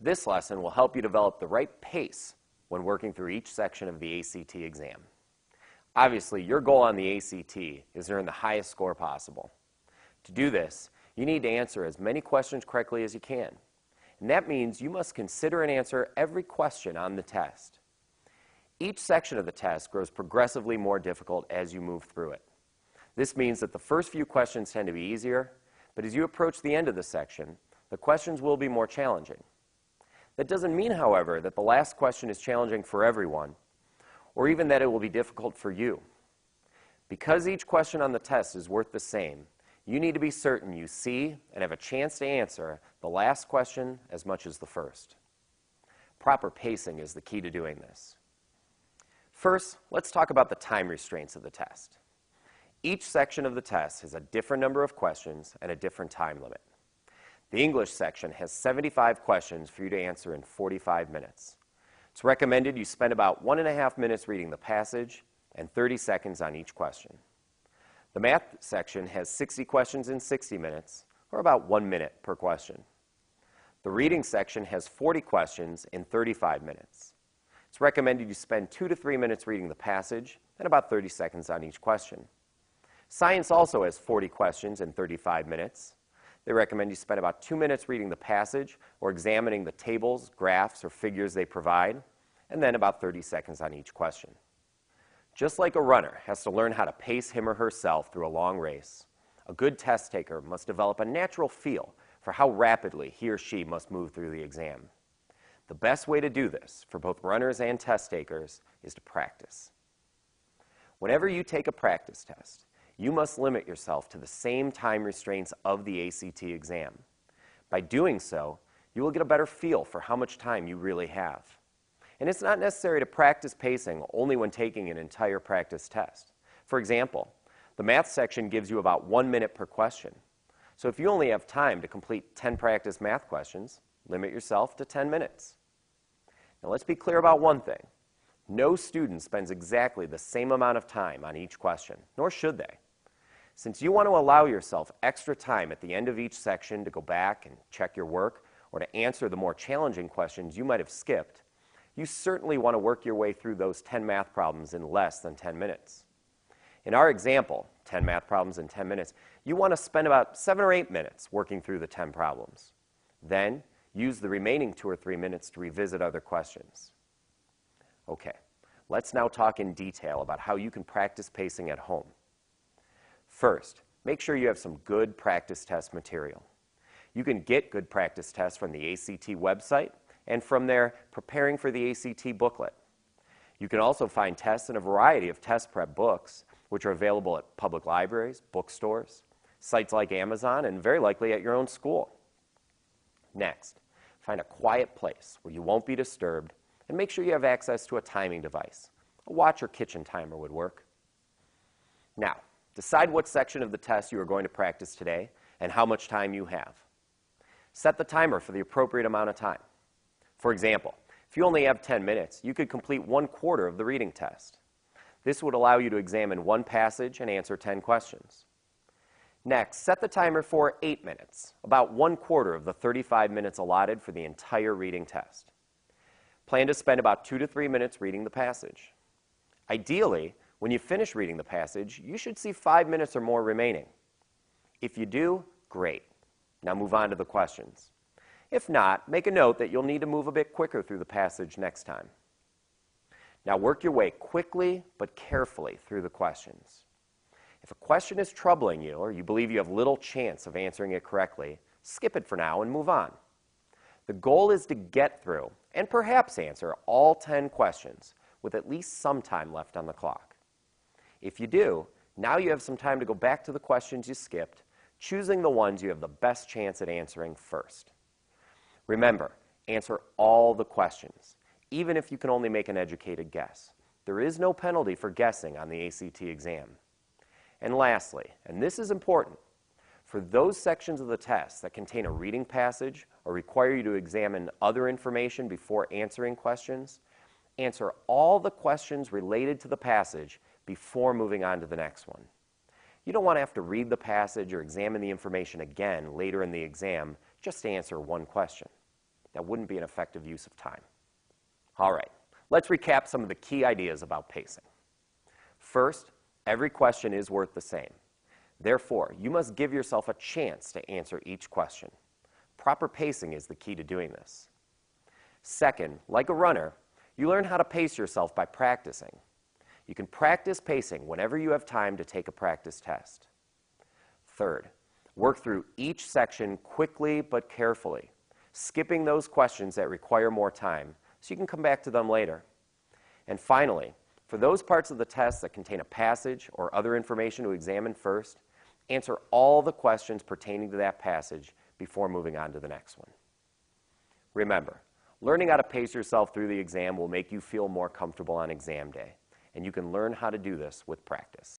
This lesson will help you develop the right pace when working through each section of the ACT exam. Obviously, your goal on the ACT is to earn the highest score possible. To do this, you need to answer as many questions correctly as you can. And that means you must consider and answer every question on the test. Each section of the test grows progressively more difficult as you move through it. This means that the first few questions tend to be easier, but as you approach the end of the section, the questions will be more challenging. That doesn't mean, however, that the last question is challenging for everyone, or even that it will be difficult for you. Because each question on the test is worth the same, you need to be certain you see and have a chance to answer the last question as much as the first. Proper pacing is the key to doing this. First, let's talk about the time restraints of the test. Each section of the test has a different number of questions and a different time limit. The English section has 75 questions for you to answer in 45 minutes. It's recommended you spend about 1.5 minutes reading the passage and 30 seconds on each question. The math section has 60 questions in 60 minutes, or about 1 minute per question. The reading section has 40 questions in 35 minutes. It's recommended you spend 2 to 3 minutes reading the passage and about 30 seconds on each question. Science also has 40 questions in 35 minutes. They recommend you spend about 2 minutes reading the passage or examining the tables, graphs, or figures they provide, and then about 30 seconds on each question. Just like a runner has to learn how to pace him or herself through a long race, a good test taker must develop a natural feel for how rapidly he or she must move through the exam. The best way to do this for both runners and test takers is to practice. Whenever you take a practice test, you must limit yourself to the same time restraints of the ACT exam. By doing so, you will get a better feel for how much time you really have. And it's not necessary to practice pacing only when taking an entire practice test. For example, the math section gives you about 1 minute per question. So if you only have time to complete 10 practice math questions, limit yourself to 10 minutes. Now let's be clear about one thing. No student spends exactly the same amount of time on each question, nor should they. Since you want to allow yourself extra time at the end of each section to go back and check your work or to answer the more challenging questions you might have skipped, you certainly want to work your way through those 10 math problems in less than 10 minutes. In our example, 10 math problems in 10 minutes, you want to spend about 7 or 8 minutes working through the 10 problems. Then, use the remaining 2 or 3 minutes to revisit other questions. Okay, let's now talk in detail about how you can practice pacing at home. First, make sure you have some good practice test material. You can get good practice tests from the ACT website and from their Preparing for the ACT booklet. You can also find tests in a variety of test prep books, which are available at public libraries, bookstores, sites like Amazon, and very likely at your own school. Next, find a quiet place where you won't be disturbed and make sure you have access to a timing device. A watch or kitchen timer would work. Now, decide what section of the test you are going to practice today and how much time you have. Set the timer for the appropriate amount of time. For example, if you only have 10 minutes, you could complete 1/4 of the reading test. This would allow you to examine one passage and answer 10 questions. Next, set the timer for 8 minutes, about 1/4 of the 35 minutes allotted for the entire reading test. Plan to spend about 2 to 3 minutes reading the passage. Ideally, when you finish reading the passage, you should see 5 minutes or more remaining. If you do, great. Now move on to the questions. If not, make a note that you'll need to move a bit quicker through the passage next time. Now work your way quickly but carefully through the questions. If a question is troubling you or you believe you have little chance of answering it correctly, skip it for now and move on. The goal is to get through and perhaps answer all 10 questions with at least some time left on the clock. If you do, now you have some time to go back to the questions you skipped, choosing the ones you have the best chance at answering first. Remember, answer all the questions, even if you can only make an educated guess. There is no penalty for guessing on the ACT exam. And lastly, and this is important, for those sections of the test that contain a reading passage or require you to examine other information before answering questions, answer all the questions related to the passage before moving on to the next one. You don't want to have to read the passage or examine the information again later in the exam just to answer one question. that wouldn't be an effective use of time. All right, let's recap some of the key ideas about pacing. First, every question is worth the same. Therefore, you must give yourself a chance to answer each question. Proper pacing is the key to doing this. Second, like a runner, you learn how to pace yourself by practicing. You can practice pacing whenever you have time to take a practice test. Third, work through each section quickly but carefully, skipping those questions that require more time so you can come back to them later. And finally, for those parts of the test that contain a passage or other information to examine first, answer all the questions pertaining to that passage before moving on to the next one. Remember, learning how to pace yourself through the exam will make you feel more comfortable on exam day, and you can learn how to do this with practice.